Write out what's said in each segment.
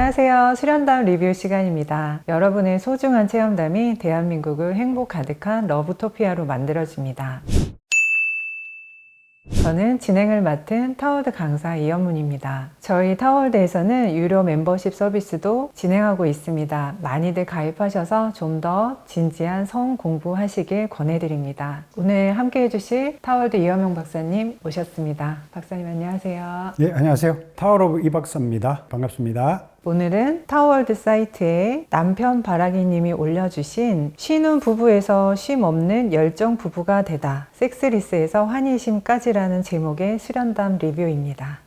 안녕하세요. 수련담 리뷰 시간입니다. 여러분의 소중한 체험담이 대한민국을 행복 가득한 러브토피아로 만들어줍니다. 저는 진행을 맡은 타워월드 강사 이현문입니다. 저희 타워월드에서는 유료 멤버십 서비스도 진행하고 있습니다. 많이들 가입하셔서 좀 더 진지한 성 공부하시길 권해드립니다. 오늘 함께 해주실 타워월드 이현명 박사님 모셨습니다. 박사님 안녕하세요. 예, 안녕하세요. 타워 오브 이 박사입니다. 반갑습니다. 오늘은 타워월드 사이트에 남편 바라기님이 올려주신 쉬는 부부에서 쉼 없는 열정 부부가 되다. 섹스리스에서 환희심까지라는 제목의 수련담 리뷰입니다.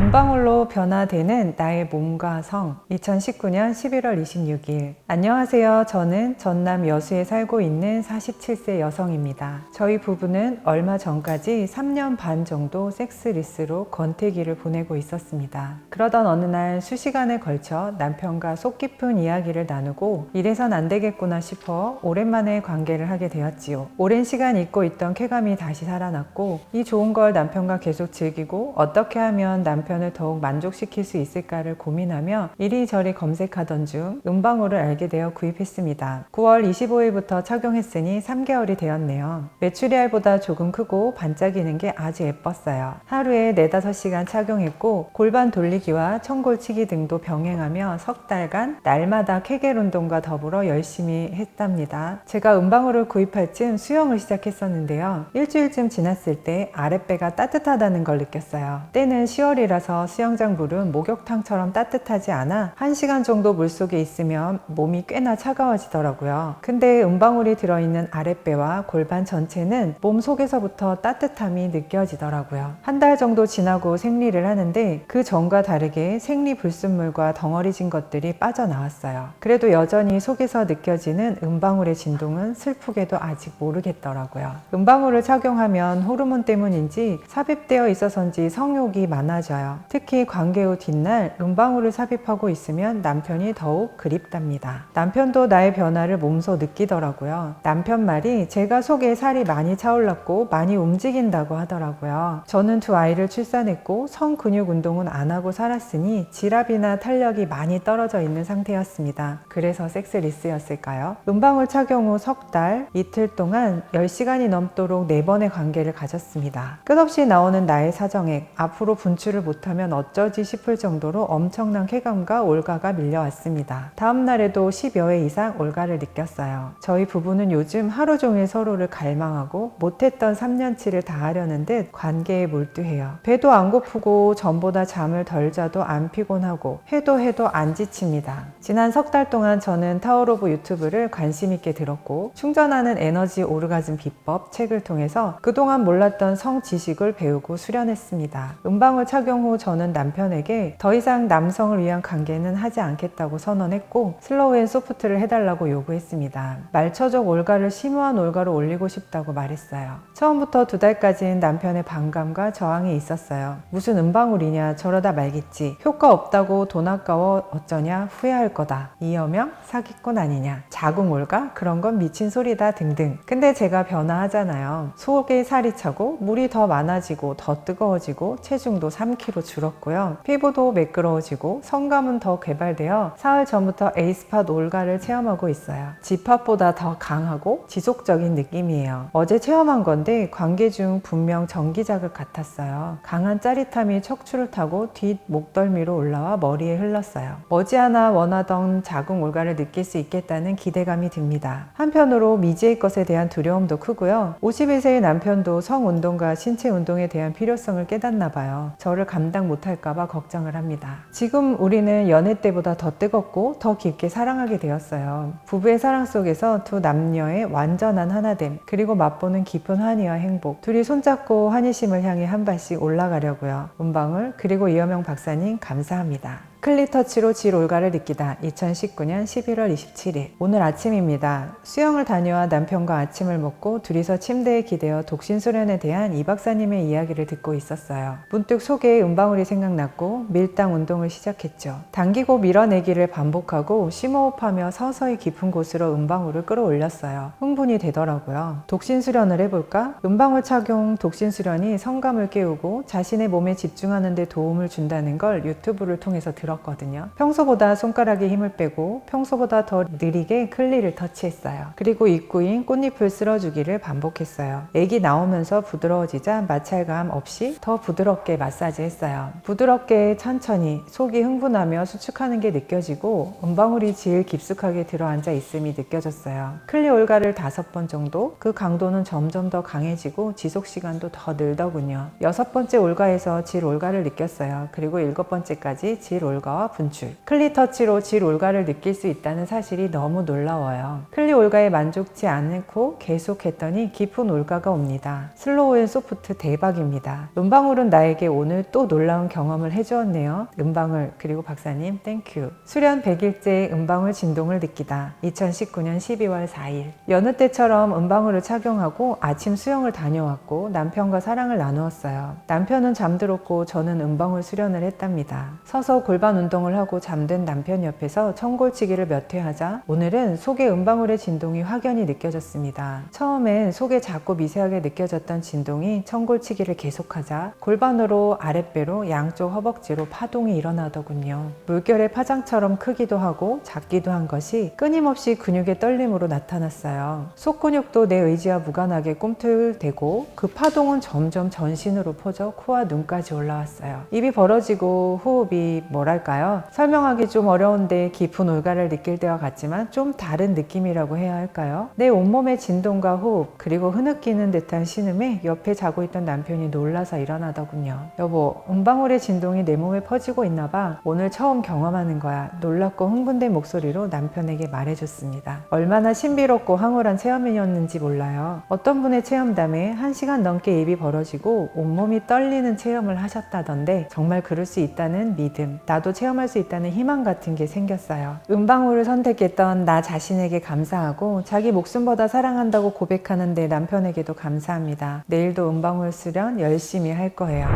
문방울로 변화되는 나의 몸과 성 2019년 11월 26일 안녕하세요. 저는 전남 여수에 살고 있는 47세 여성입니다. 저희 부부는 얼마 전까지 3년 반 정도 섹스리스로 권태기를 보내고 있었습니다. 그러던 어느 날 수시간에 걸쳐 남편과 속 깊은 이야기를 나누고 이래선 안 되겠구나 싶어 오랜만에 관계를 하게 되었지요. 오랜 시간 잊고 있던 쾌감이 다시 살아났고 이 좋은 걸 남편과 계속 즐기고 어떻게 하면 남편을 더욱 만족시킬 수 있을까를 고민하며 이리저리 검색하던 중 음방울을 알게 되어 구입했습니다. 9월 25일부터 착용했으니 3개월이 되었네요. 메추리알보다 조금 크고 반짝이는 게 아주 예뻤어요. 하루에 4-5시간 착용했고 골반 돌리기와 청골치기 등도 병행하며 석 달간 날마다 케겔 운동과 더불어 열심히 했답니다. 제가 음방울을 구입할 즈음 수영을 시작했었는데요. 일주일쯤 지났을 때 아랫배가 따뜻하다는 걸 느꼈어요. 때는 10월이라서 수영장 물은 목욕탕처럼 따뜻하지 않아 1시간 정도 물속에 있으면 몸이 꽤나 차가워지더라고요. 근데 음방울이 들어있는 아랫배와 골반 전체는 몸 속에서부터 따뜻함이 느껴지더라고요. 한 달 정도 지나고 생리를 하는데 그 전과 다르게 생리 불순물과 덩어리진 것들이 빠져나왔어요. 그래도 여전히 속에서 느껴지는 음방울의 진동은 슬프게도 아직 모르겠더라고요. 음방울을 착용하면 호르몬 때문인지 삽입되어 있어서인지 성욕이 많아져요. 특히 관계 후 뒷날 음방울을 삽입하고 있으면 남편이 더욱 그립답니다. 남편도 나의 변화를 몸소 느끼더라고요. 남편 말이 제가 속에 살이 많이 차올랐고 많이 움직인다고 하더라고요. 저는 2 아이를 출산했고 성근육 운동은 안 하고 살았으니 지압이나 탄력이 많이 떨어져 있는 상태였습니다. 그래서 섹스리스였을까요? 음방울 착용 후 석 달, 이틀 동안 10시간이 넘도록 4번의 관계를 가졌습니다. 끝없이 나오는 나의 사정액, 앞으로 분출을 못하면 어쩌지 싶을 정도로 엄청난 쾌감과 올가가 밀려왔습니다. 다음 날에도 10여 회 이상 올가를 느꼈어요. 저희 부부는 요즘 하루 종일 서로를 갈망하고 못했던 3년치를 다 하려는 듯 관계에 몰두해요. 배도 안 고프고 전보다 잠을 덜 자도 안 피곤하고 해도 안 지칩니다. 지난 석 달 동안 저는 타워 오브 유튜브를 관심 있게 들었고 충전하는 에너지 오르가즘 비법 책을 통해서 그동안 몰랐던 성 지식을 배우고 수련했습니다. 음방울 착용 후 저는 남편에게 더 이상 남성을 위한 관계는 하지 않겠다고 선언했고 슬로우 앤 소프트를 해달라고 요구했습니다. 말처적 올가를 심오한 올가로 올리고 싶다고 말했어요. 처음부터 2달까지는 남편의 반감과 저항이 있었어요. 무슨 음방울이냐, 저러다 말겠지, 효과 없다고 돈 아까워 어쩌냐, 후회할 거다, 이여명 사기꾼 아니냐, 자궁 올가 그런 건 미친 소리다 등등. 근데 제가 변화하잖아요. 속에 살이 차고 물이 더 많아지고 더 뜨거워지고 체중도 3kg 줄었고요. 피부도 매끄러워지고 성감은 더 개발되어 사흘 전부터 에이스팟 올가를 체험하고 있어요. 지팟보다 더 강하고 지속적인 느낌이에요. 어제 체험한 건데 관계 중 분명 전기 자극 같았어요. 강한 짜릿함이 척추를 타고 뒷 목덜미로 올라와 머리에 흘렀어요. 머지않아 원하던 자궁 올가를 느낄 수 있겠다는 기대감이 듭니다. 한편으로 미지의 것에 대한 두려움도 크고요. 51세의 남편도 성운동과 신체 운동에 대한 필요성을 깨닫나 봐요. 저를 감당 못할까봐 걱정을 합니다. 지금 우리는 연애 때보다 더 뜨겁고 더 깊게 사랑하게 되었어요. 부부의 사랑 속에서 두 남녀의 완전한 하나됨, 그리고 맛보는 깊은 환희와 행복, 둘이 손잡고 환희심을 향해 한 발씩 올라가려고요. 음방울 그리고 이여명 박사님 감사합니다. 클리터치로 질 올가를 느끼다. 2019년 11월 27일. 오늘 아침입니다. 수영을 다녀와 남편과 아침을 먹고 둘이서 침대에 기대어 독신 수련에 대한 이 박사님의 이야기를 듣고 있었어요. 문득 속에 은방울이 생각났고 밀당 운동을 시작했죠. 당기고 밀어내기를 반복하고 심호흡하며 서서히 깊은 곳으로 은방울을 끌어올렸어요. 흥분이 되더라고요. 독신 수련을 해볼까? 은방울 착용 독신 수련이 성감을 깨우고 자신의 몸에 집중하는 데 도움을 준다는 걸 유튜브를 통해서 들었거든요. 평소보다 손가락에 힘을 빼고 평소보다 더 느리게 클리를 터치했어요. 그리고 입구인 꽃잎을 쓸어주기를 반복했어요. 액이 나오면서 부드러워지자 마찰감 없이 더 부드럽게 마사지했어요. 부드럽게 천천히 속이 흥분하며 수축하는 게 느껴지고 은방울이 질 깊숙하게 들어앉아 있음이 느껴졌어요. 클리 올가를 5번 정도, 그 강도는 점점 더 강해지고 지속 시간도 더 늘더군요. 6번째 올가에서 질 올가를 느꼈어요. 그리고 7번째까지 질 올가와 분출. 클리 터치로 질 올가를 느낄 수 있다는 사실이 너무 놀라워요. 클리 올가에 만족치 않고 계속했더니 깊은 올가가 옵니다. 슬로우 앤 소프트 대박입니다. 은방울은 나에게 오늘 또 놀라운 경험을 해주었네요. 은방울 그리고 박사님 땡큐. 수련 100일째 은방울 진동을 느끼다. 2019년 12월 4일. 여느 때처럼 은방울을 착용하고 아침 수영을 다녀왔고 남편과 사랑을 나누었어요. 남편은 잠들었고 저는 은방울 수련을 했답니다. 서서 골반 운동을 하고 잠든 남편 옆에서 청골치기를 몇 회 하자 오늘은 속의 은방울의 진동이 확연히 느껴졌습니다. 처음엔 속에 작고 미세하게 느껴졌던 진동이 청골치기를 계속하자 골반으로 아랫배로 양쪽 허벅지로 파동이 일어나더군요. 물결의 파장처럼 크기도 하고 작기도 한 것이 끊임없이 근육의 떨림으로 나타났어요. 속 근육도 내 의지와 무관하게 꿈틀대고 그 파동은 점점 전신으로 퍼져 코와 눈까지 올라왔어요. 입이 벌어지고 호흡이 뭐랄까요? 설명하기 좀 어려운데 깊은 올가를 느낄 때와 같지만 좀 다른 느낌이라고 해야 할까요? 내 온몸의 진동과 호흡 그리고 흐느끼는 듯한 신음에 옆에 자고 있던 남편이 놀라서 일어나더군요. 여보, 은방울의 진동이 내 몸에 퍼지고 있나 봐. 오늘 처음 경험하는 거야. 놀랍고 흥분된 목소리로 남편에게 말해줬습니다. 얼마나 신비롭고 황홀한 체험이었는지 몰라요. 어떤 분의 체험담에 1시간 넘게 입이 벌어지고 온몸이 떨리는 체험을 하셨다던데 정말 그럴 수 있다는 믿음, 나도 체험할 수 있다는 희망 같은 게 생겼어요. 은방울을 선택했던 나 자신에게 감사하고 자기 목숨보다 사랑한다고 고백하는 내 남편에게도 감사합니다. 내일도 은방울 수련 열심히 할 거예요.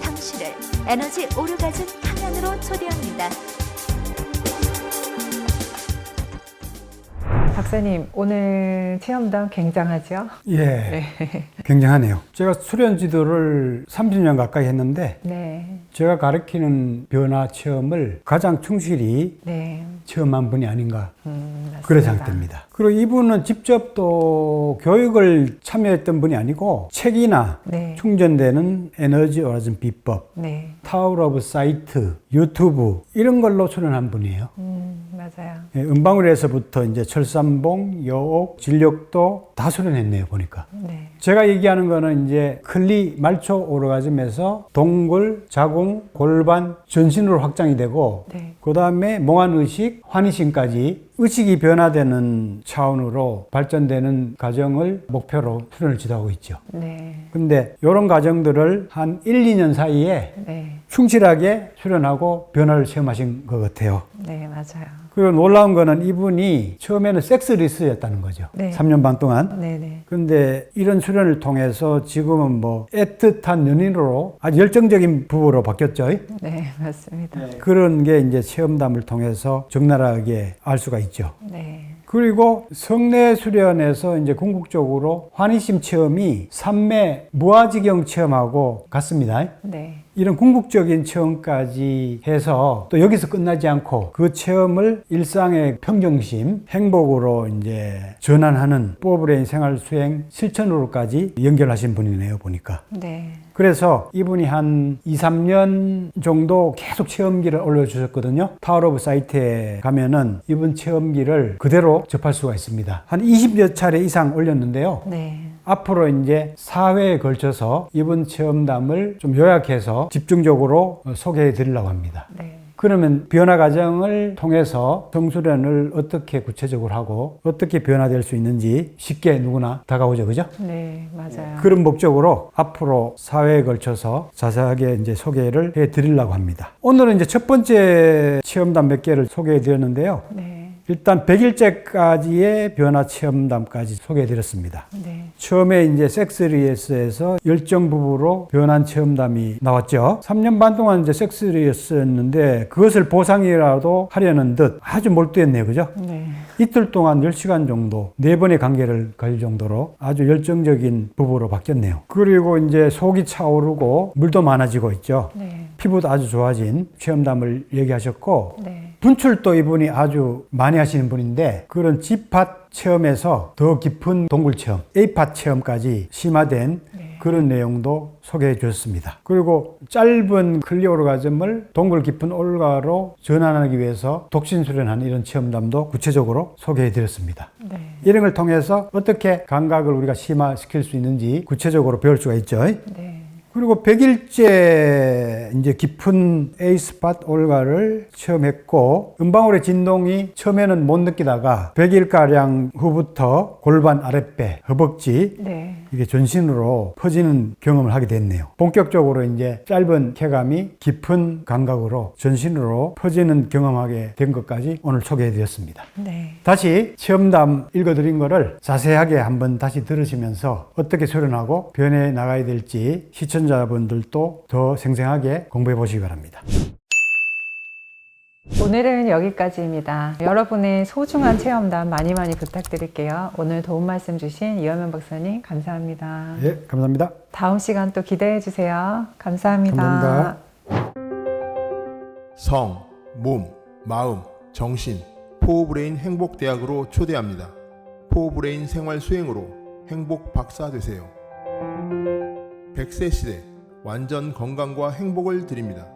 당신을 에너지 오르가즘 강연으로 초대합니다. 박사님, 오늘 체험담 굉장하죠? 예, 네. 굉장하네요. 제가 수련 지도를 30년 가까이 했는데 네. 제가 가르치는 변화 체험을 가장 충실히 네. 체험한 분이 아닌가 맞습니다. 그런 생각됩니다. 그리고 이분은 직접 또 교육을 참여했던 분이 아니고 책이나 네. 충전되는 에너지 오라즘 비법, 네. 타워 오브 사이트, 유튜브 이런 걸로 수련한 분이에요. 맞아요. 예, 은방울에서부터 이제 철삼봉, 여옥, 진력도 다 수련했네요, 보니까. 네. 제가 얘기하는 거는 이제 클리 말초 오르가즘에서 동굴, 자궁, 골반, 전신으로 확장이 되고, 네. 그 다음에 몽환의식, 환희심까지 의식이 변화되는 차원으로 발전되는 과정을 목표로 수련을 지도하고 있죠. 네. 근데 이런 과정들을 한 1, 2년 사이에 네. 충실하게 수련하고 변화를 체험하신 것 같아요. 네, 맞아요. 그리고 놀라운 거는 이분이 처음에는 섹스리스였다는 거죠. 네. 3년 반 동안. 네네. 근데 이런 수련을 통해서 지금은 뭐 애틋한 연인으로 아주 열정적인 부부로 바뀌었죠. 네, 맞습니다. 그런 게 이제 체험담을 통해서 적나라하게 알 수가 있죠. 네. 그리고 성례 수련에서 이제 궁극적으로 환희심 체험이 삼매 무아지경 체험하고 같습니다. 네. 이런 궁극적인 체험까지 해서 또 여기서 끝나지 않고 그 체험을 일상의 평정심, 행복으로 이제 전환하는 포브레인 생활 수행 실천으로까지 연결하신 분이네요, 보니까. 네. 그래서 이분이 한 2, 3년 정도 계속 체험기를 올려주셨거든요. 타워 오브 사이트에 가면은 이분 체험기를 그대로 접할 수가 있습니다. 한 20여 차례 이상 올렸는데요. 네. 앞으로 이제 4회에 걸쳐서 이분 체험담을 좀 요약해서 집중적으로 소개해 드리려고 합니다. 네. 그러면 변화 과정을 통해서 성수련을 어떻게 구체적으로 하고 어떻게 변화될 수 있는지 쉽게 누구나 다가오죠, 그죠? 네, 맞아요. 그런 목적으로 앞으로 사회에 걸쳐서 자세하게 이제 소개를 해 드리려고 합니다. 오늘은 이제 첫 번째 체험담 몇 개를 소개해 드렸는데요. 네. 일단 100일째까지의 변화 체험담까지 소개해 드렸습니다. 네. 처음에 이제 섹스리에스에서 열정 부부로 변한 체험담이 나왔죠. 3년 반 동안 이제 섹스리에스였는데 그것을 보상이라도 하려는 듯 아주 몰두했네요. 그죠? 네. 이틀 동안 10시간 정도 4번의 관계를 가질 정도로 아주 열정적인 부부로 바뀌었네요. 그리고 이제 속이 차오르고 물도 많아지고 있죠. 네. 피부도 아주 좋아진 체험담을 얘기하셨고 네. 분출도 이분이 아주 많이 하시는 분인데 그런 G팟 체험에서 더 깊은 동굴 체험, A팟 체험까지 심화된 네. 그런 내용도 소개해 주셨습니다. 그리고 짧은 클리어 오르가즘을 동굴 깊은 올가로 전환하기 위해서 독신 수련하는 이런 체험담도 구체적으로 소개해 드렸습니다. 네. 이런 걸 통해서 어떻게 감각을 우리가 심화시킬 수 있는지 구체적으로 배울 수가 있죠. 네. 그리고 100일째 이제 깊은 A스팟 올가를 체험했고 음방울의 진동이 처음에는 못 느끼다가 100일가량 후부터 골반 아랫배, 허벅지 네. 이게 전신으로 퍼지는 경험을 하게 됐네요. 본격적으로 이제 짧은 쾌감이 깊은 감각으로 전신으로 퍼지는 경험하게 된 것까지 오늘 소개해 드렸습니다. 네. 다시 체험담 읽어드린 거를 자세하게 한번 다시 들으시면서 어떻게 수련하고 변해 나가야 될지 시청자분들도 더 생생하게 공부해 보시기 바랍니다. 오늘은 여기까지입니다. 여러분의 소중한 체험담 많이 부탁드릴게요. 오늘 도움 말씀 주신 이현명 박사님 감사합니다. 예, 감사합니다. 다음 시간 또 기대해 주세요. 감사합니다. 감사합니다. 성, 몸, 마음, 정신, 포브레인 행복대학으로 초대합니다. 포브레인 생활 수행으로 행복 박사 되세요. 100세 시대 완전 건강과 행복을 드립니다.